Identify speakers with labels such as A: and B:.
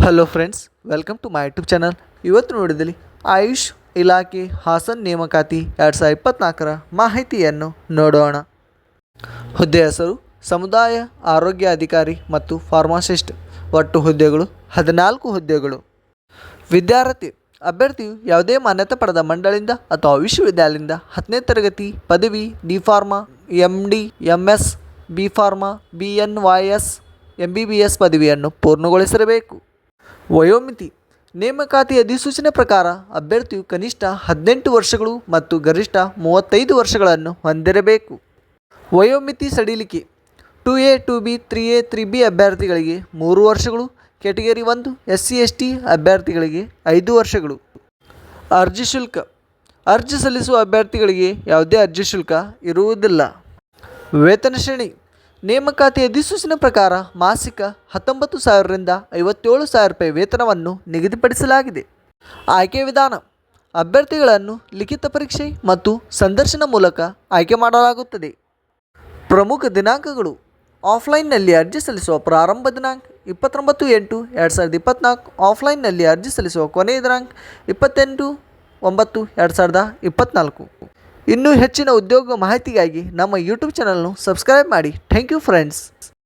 A: Hello friends, welcome to my YouTube channel. ಇವತ್ತು ನೋಡಿದಲ್ಲಿ ಆಯುಷ್ ಇಲಾಖೆ ಹಾಸನ್ ನೇಮಕಾತಿ 2024ರ ಮಾಹಿತಿಯನ್ನು ನೋಡೋಣ. ಹುದ್ದೆ ಹೆಸರು ಸಮುದಾಯ ಆರೋಗ್ಯ ಅಧಿಕಾರಿ ಮತ್ತು ಫಾರ್ಮಾಸಿಸ್ಟ್. ಒಟ್ಟು ಹುದ್ದೆಗಳು 14 ಹುದ್ದೆಗಳು. ವಿದ್ಯಾರ್ಥಿ ಅಭ್ಯರ್ಥಿಯು ಯಾವುದೇ ಮಾನ್ಯತೆ ಪಡೆದ ಮಂಡಳಿಯಿಂದ ಅಥವಾ ವಿಶ್ವವಿದ್ಯಾಲಯದಿಂದ 10ನೇ ತರಗತಿ ಪದವಿ D pharma, MD, MS, B pharma, BNYS, MBBS ಪದವಿಯನ್ನು ಪೂರ್ಣಗೊಳಿಸಿರಬೇಕು. ವಯೋಮಿತಿ ನೇಮಕಾತಿ ಅಧಿಸೂಚನೆ ಪ್ರಕಾರ ಅಭ್ಯರ್ಥಿಯು ಕನಿಷ್ಠ 18 ವರ್ಷಗಳು ಮತ್ತು ಗರಿಷ್ಠ 35 ವರ್ಷಗಳನ್ನು ಹೊಂದಿರಬೇಕು. ವಯೋಮಿತಿ ಸಡಿಲಿಕೆ 2A, 2B, 3A, 3B ಅಭ್ಯರ್ಥಿಗಳಿಗೆ 3 ವರ್ಷಗಳು, ಕ್ಯಾಟಗರಿ 1 SC/ST ಅಭ್ಯರ್ಥಿಗಳಿಗೆ 5 ವರ್ಷಗಳು. ಅರ್ಜಿ ಶುಲ್ಕ ಅರ್ಜಿ ಸಲ್ಲಿಸುವ ಅಭ್ಯರ್ಥಿಗಳಿಗೆ ಯಾವುದೇ ಅರ್ಜಿ ಶುಲ್ಕ ಇರುವುದಿಲ್ಲ. ವೇತನ ಶ್ರೇಣಿ ನೇಮಕಾತಿ ಅಧಿಸೂಚನೆ ಪ್ರಕಾರ ಮಾಸಿಕ 19,000ರಿಂದ 57,000 ರೂಪಾಯಿ ವೇತನವನ್ನು ನಿಗದಿಪಡಿಸಲಾಗಿದೆ. ಆಯ್ಕೆ ವಿಧಾನ ಅಭ್ಯರ್ಥಿಗಳನ್ನು ಲಿಖಿತ ಪರೀಕ್ಷೆ ಮತ್ತು ಸಂದರ್ಶನ ಮೂಲಕ ಆಯ್ಕೆ ಮಾಡಲಾಗುತ್ತದೆ. ಪ್ರಮುಖ ದಿನಾಂಕಗಳು ಆಫ್ಲೈನ್ನಲ್ಲಿ ಅರ್ಜಿ ಸಲ್ಲಿಸುವ ಪ್ರಾರಂಭ ದಿನಾಂಕ 29/8/2024. ಆಫ್ಲೈನ್ನಲ್ಲಿ ಅರ್ಜಿ ಸಲ್ಲಿಸುವ ಕೊನೆಯ ದಿನಾಂಕ 28/9/2024. ಇನ್ನೂ ಹೆಚ್ಚಿನ ಉದ್ಯೋಗ ಮಾಹಿತಿಗಾಗಿ ನಮ್ಮ ಯೂಟ್ಯೂಬ್ ಚಾನಲ್ನು ಸಬ್ಸ್ಕ್ರೈಬ್ ಮಾಡಿ. Thank you friends.